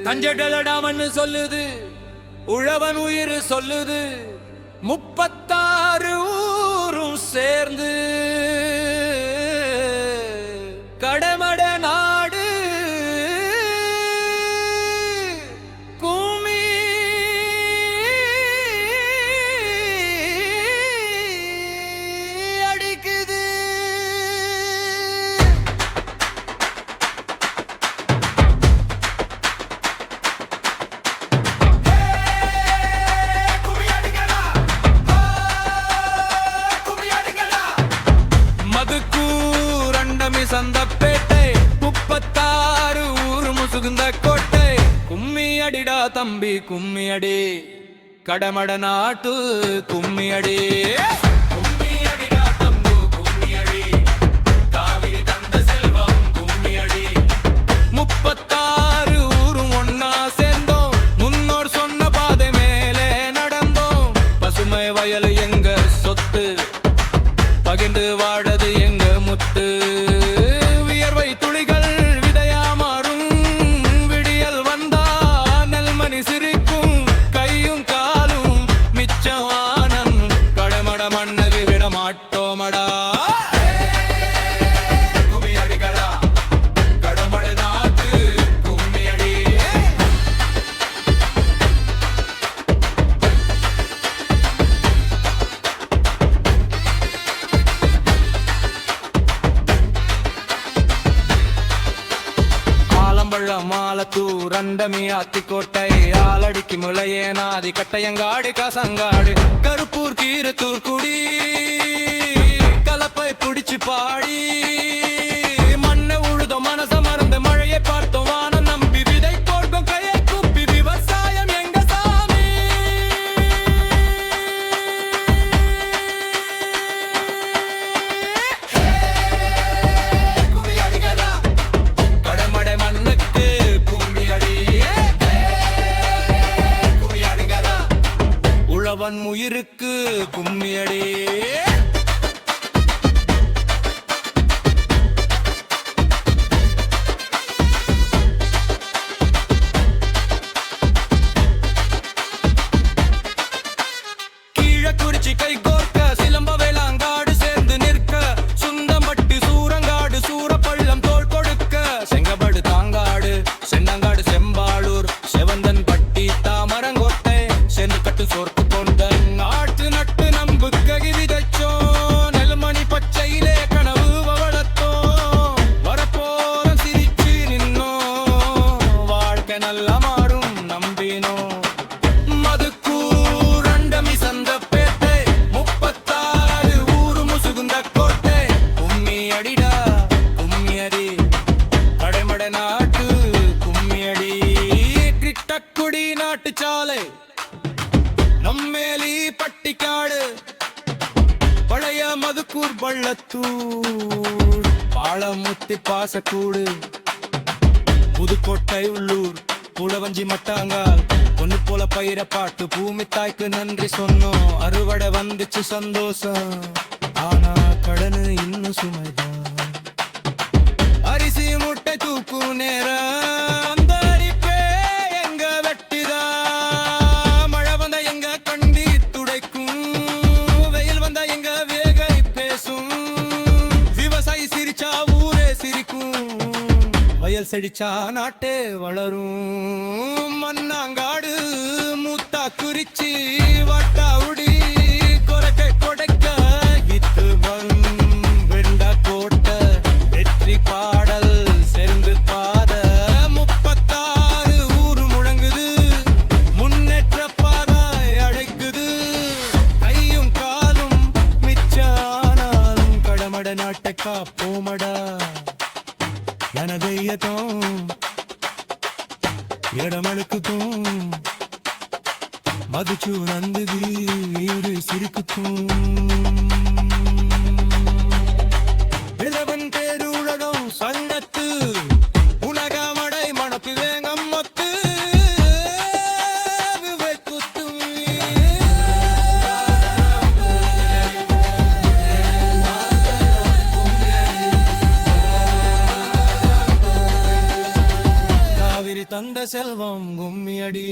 தஞ்சடலடாமன்னு சொல்லுது உழவன் உயிர் சொல்லுது 36 ஊரும் சேர்ந்து கடமட நாடு கும்மி அடிக்குது. சந்தப்பேட்டை 36 ஊரு முசுகுந்த கோட்டை கும்மி அடிடா தம்பி கும்மி அடி கடமட நாட்டு கும்மி அடி. வயல் எங்க சொத்து பகிர்ந்து வாழது எங்க முத்து. வியர்வை துளிகள் விதையா மாறும் விடியல் வந்தா நெல்மணி சிரிக்கும் கையும் காலும் மிச்சவானன் கடமட மண்ணது விட மாட்டோமடா. மாலத்தூர் அண்டமி அத்திக்கோட்டை ஆலடிக்கு முளையேனாதி கட்டையங்காடு காசங்காடு கருப்பூர் கீரத்தூர் குடி கலப்பை புடிச்சு பாடி மண்ணை உழுதோ மனச மறந்து மழையை பார்த்தோம் வானம் நம்பி விதை போர்க்கும் கையை குப்பி விவசாயம் எங்க சாமி. கடமடை மண்ணுக்கு உழவன் உயிருக்கு கும்மியடி. கீழக்குறிச்சி கை கோர்க்க சிலம்ப வேளாங்காடு சேர்ந்து நிற்க சுந்தம்பட்டி சூரங்காடு சூரப்பள்ளம் தோல் கொடுக்க செங்கபடு தாங்காடு சென்னங்காடு செம்பாளூர் செவந்தன் பட்டி தாமரங்கோட்டை சென்று கட்டு சோர்க்கு கொண்ட நாட்டு நட்டு நம்பு ககி விதைச்சோ நெல்மணி பச்சையிலே கனவு வளர்த்தோ வரப்போற சிரிச்சு நின்னோ வாழ்க்கை நல்ல மாறும் நம்பினோ. மதுக்கூர் அண்டமி சந்தப்பேட்டை 36 ஊரு முசுகுந்த கோட்டை கும்மி அடிடா கும்மி அடி கடைமட நாட்டு கும்மி அடி. கிட்டக்குடி நாட்டு சாலை நம்மேலி பட்டிக்காடு பழைய மதுக்கூர் பள்ளத்தூர் பாளமுத்தி பாசக்கூடு புதுக்கோட்டை உள்ளூர் புலவஞ்சி மட்டாங்கால் பொண்ணு போல பயிர பாட்டு பூமி தாய்க்கு நன்றி சொன்னோம். அறுவடை வந்துச்சு சந்தோஷம் ஆனா கடனு இன்னும் சுமைதான். அரிசி முட்டை தூக்கு நேரம் அந்த அரிப்பே எங்க வெட்டிதா. மழை வந்தா எங்க கண்டி துடைக்கும் வெயில் வந்தா எங்க வேகை பேசும். விவசாயி சிரிச்சா ஊரே சிரிக்கும் வயல் செடிச்சா நாட்டே வளரும். மண்ணாங்காடு மூத்தா குறிச்சி வட்டா உடி கொரக்கை கொடைக்க இத்து வெண்டா கோட்டை வெற்றி பாடல் செருந்து பாத 36 ஊரு முழங்குது முன்னேற்ற பாதாய் அழைக்குது கையும் காலும் மிச்சானாலும் கடமட நாட்டை காப்போமடா. எனதையதும் இடமழுக்குக்கும் மதுச்சு நந்தது இரு சிரிக்குக்கும் இளவன் பேருலகம் சங்கத்து உலகமடை மணக்கு வேங்கம் மொத்து செல்வம் கும்மியடி